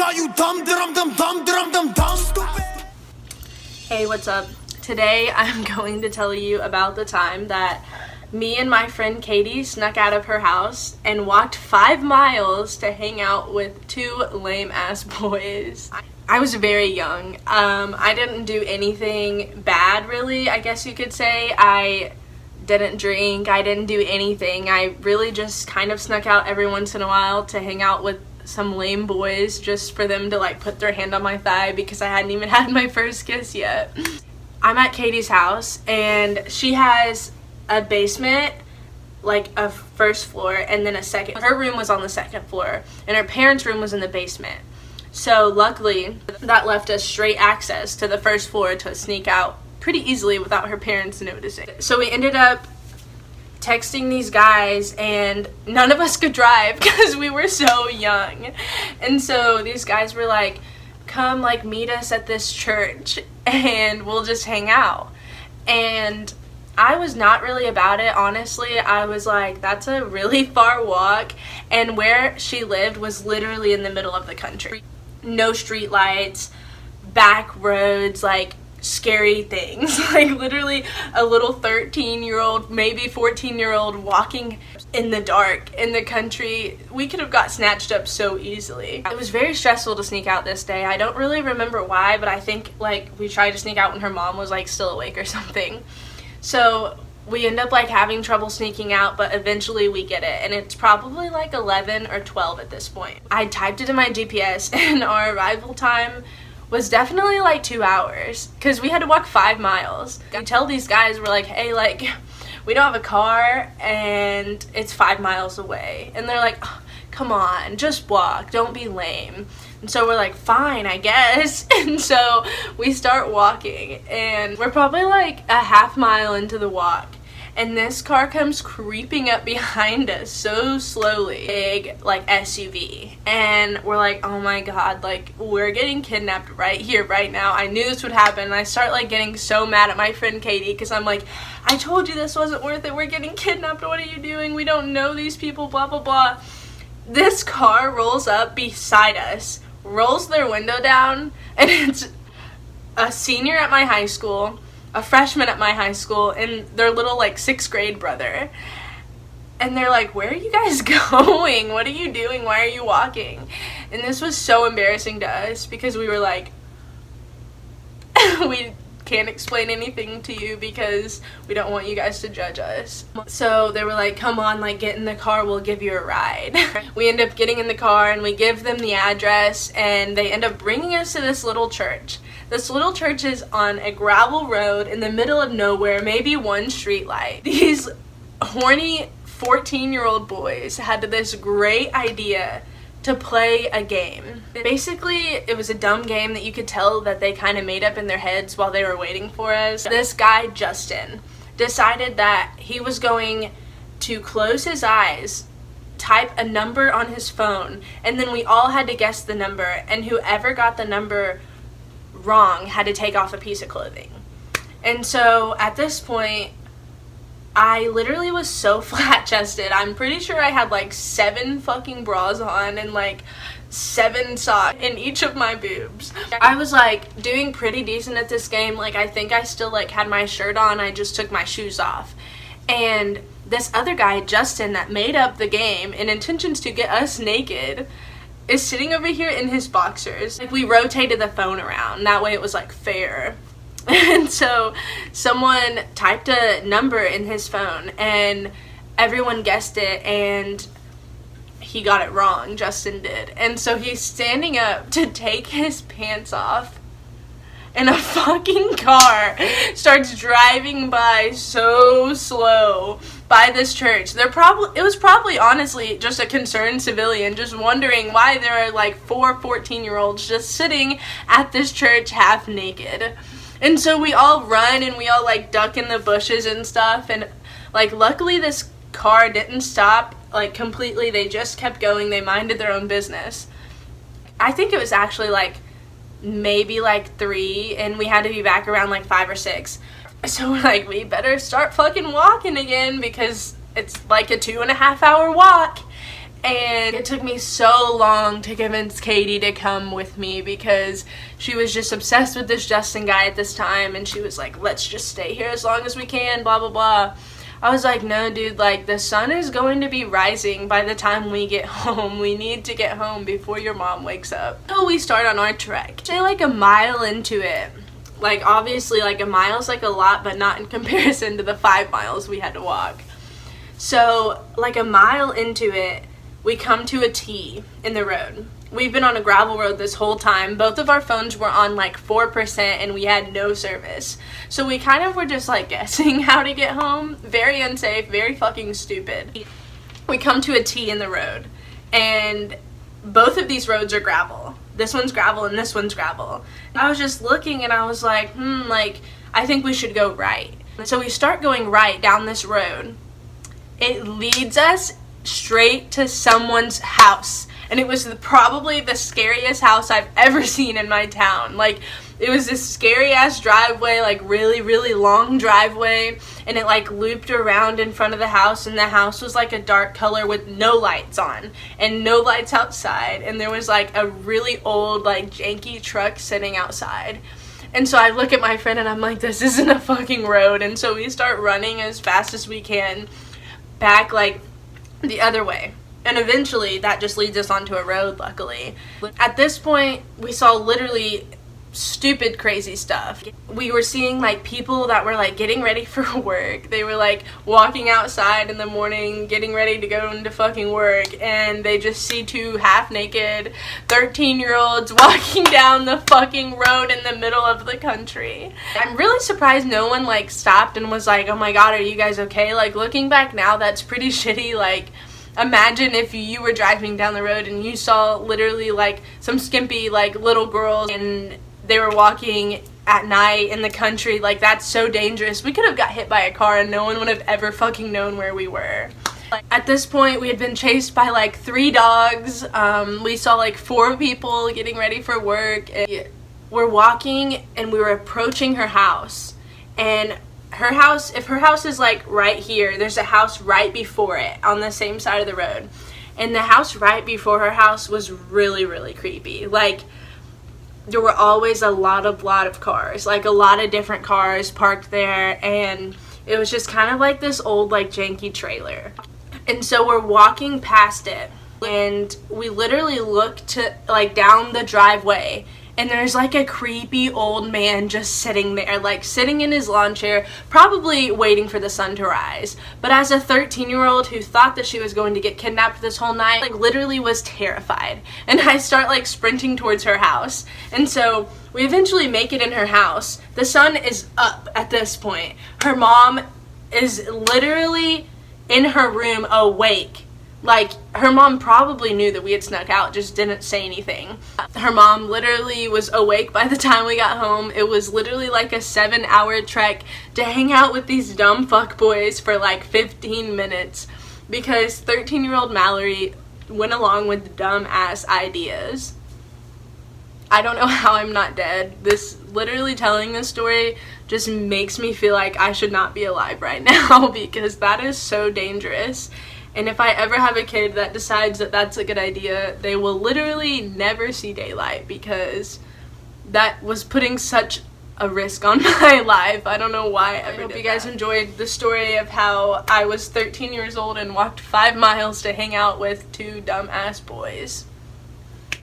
are you dumb, dumb, stupid? Hey, what's up? Today I'm going to tell you about the time that me and my friend Katie snuck out of her house and walked 5 miles to hang out with 2 lame-ass boys. I was very young. I didn't do anything bad, really, I guess you could say. I didn't drink, I didn't do anything. I really just kind of snuck out every once in a while to hang out with some lame boys just for them to like put their hand on my thigh because I hadn't even had my first kiss yet. I'm at Katie's house and she has a basement, like a first floor, and then a second. Her room was on the second floor and her parents' room was in the basement. So luckily that left us straight access to the first floor to sneak out pretty easily without her parents noticing. So we ended up texting these guys and none of us could drive because we were so young. And so these guys were like, come like meet us at this church and we'll just hang out. And I was not really about it, honestly. I was like, that's a really far walk, and where she lived was literally in the middle of the country. No street lights, back roads, like scary things. Like literally a little 13-year-old, maybe 14-year-old walking in the dark in the country. We could have got snatched up so easily. It was very stressful to sneak out this day. I don't really remember why, but I think like we tried to sneak out when her mom was like still awake or something. So we end up like having trouble sneaking out, but eventually we get it, and it's probably like 11 or 12 at this point. I typed it in my GPS and our arrival time was definitely like 2 hours because we had to walk 5 miles. We tell these guys, we're like, hey, like we don't have a car and it's 5 miles away, and they're like, oh, come on, just walk, don't be lame. And so we're like, fine, I guess. And so we start walking and we're probably like a half mile into the walk, and this car comes creeping up behind us so slowly, big like SUV, and we're like, oh my god, like we're getting kidnapped right here right now. I knew this would happen, and I start like getting so mad at my friend Katie because I'm like, I told you this wasn't worth it, we're getting kidnapped, what are you doing, we don't know these people, blah blah blah. This car rolls up beside us, rolls their window down, and it's a senior at my high school, a freshman at my high school, and their little like 6th grade brother. And they're like, where are you guys going? What are you doing? Why are you walking? And this was so embarrassing to us because we were like, we can't explain anything to you because we don't want you guys to judge us. So they were like, come on, like get in the car, we'll give you a ride. We end up getting in the car and we give them the address, and they end up bringing us to this little church. This little church is on a gravel road in the middle of nowhere, maybe one street light. These horny 14-year-old boys had this great idea to play a game. Basically, it was a dumb game that you could tell that they kind of made up in their heads while they were waiting for us. This guy, Justin, decided that he was going to close his eyes, type a number on his phone, and then we all had to guess the number, and whoever got the number wrong had to take off a piece of clothing. And so at this point, I literally was so flat-chested. I'm pretty sure I had like 7 fucking bras on and like 7 socks in each of my boobs. I was like doing pretty decent at this game. Like I think I still like had my shirt on, I just took my shoes off. And this other guy, Justin, that made up the game in intentions to get us naked, is sitting over here in his boxers. Like we rotated the phone around, that way it was like fair. And so someone typed a number in his phone and everyone guessed it, and he got it wrong, Justin did. And so he's standing up to take his pants off, and a fucking car starts driving by so slow by this church. It was probably honestly just a concerned civilian just wondering why there are like 4 14-year-olds just sitting at this church half naked. And so we all run and we all like duck in the bushes and stuff, and like luckily this car didn't stop like completely. They just kept going. They minded their own business. I think it was actually like maybe like 3, and we had to be back around like 5 or 6. So we're like, we better start fucking walking again because it's like a 2.5 hour walk. And it took me so long to convince Katie to come with me because she was just obsessed with this Justin guy at this time, and she was like, let's just stay here as long as we can, blah blah blah. I was like, no dude, like the sun is going to be rising by the time we get home. We need to get home before your mom wakes up. So we start on our trek. Say like a mile into it. Like obviously like a mile's like a lot, but not in comparison to the 5 miles we had to walk. So like a mile into it, we come to a T in the road. We've been on a gravel road this whole time. Both of our phones were on like 4% and we had no service. So we kind of were just like guessing how to get home. Very unsafe, very fucking stupid. We come to a T in the road and both of these roads are gravel. This one's gravel and this one's gravel. I was just looking and I was like, like I think we should go right. So we start going right down this road. It leads us straight to someone's house. And it was probably the scariest house I've ever seen in my town. Like, it was this scary ass driveway, like really, really long driveway. And it like looped around in front of the house. And the house was like a dark color with no lights on. And no lights outside. And there was like a really old, like janky truck sitting outside. And so I look at my friend and I'm like, this isn't a fucking road. And so we start running as fast as we can back like the other way. And eventually that just leads us onto a road, luckily. At this point, we saw literally stupid crazy stuff. We were seeing like people that were like getting ready for work. They were like walking outside in the morning getting ready to go into fucking work, and they just see 2 half-naked 13-year-olds walking down the fucking road in the middle of the country. I'm really surprised no one like stopped and was like, oh my god, are you guys okay? Like looking back now, that's pretty shitty. Like imagine if you were driving down the road and you saw literally like some skimpy like little girls and they were walking at night in the country. Like that's so dangerous. We could have got hit by a car and no one would have ever fucking known where we were. At this point we had been chased by like 3 dogs. We saw like 4 people getting ready for work. And we're walking and we were approaching her house, and her house, if her house is like right here, there's a house right before it on the same side of the road. And the house right before her house was really, really creepy. Like there were always a lot of cars, like a lot of different cars parked there, and it was just kind of like this old like janky trailer. And so we're walking past it and we literally look to like down the driveway, and there's like a creepy old man just sitting there, like sitting in his lawn chair, probably waiting for the sun to rise. But as a 13-year-old who thought that she was going to get kidnapped this whole night, like literally was terrified. And I start like sprinting towards her house. And so we eventually make it in her house. The sun is up at this point. Her mom is literally in her room awake. Like, her mom probably knew that we had snuck out, just didn't say anything. Her mom literally was awake by the time we got home. It was literally like a 7-hour trek to hang out with these dumb fuckboys for like 15 minutes because 13-year-old Mallory went along with dumb ass ideas. I don't know how I'm not dead. This, literally telling this story just makes me feel like I should not be alive right now because that is so dangerous. And if I ever have a kid that decides that that's a good idea, they will literally never see daylight because that was putting such a risk on my life. I don't know why I ever did that. I hope you guys enjoyed the story of how I was 13 years old and walked 5 miles to hang out with 2 dumb ass boys.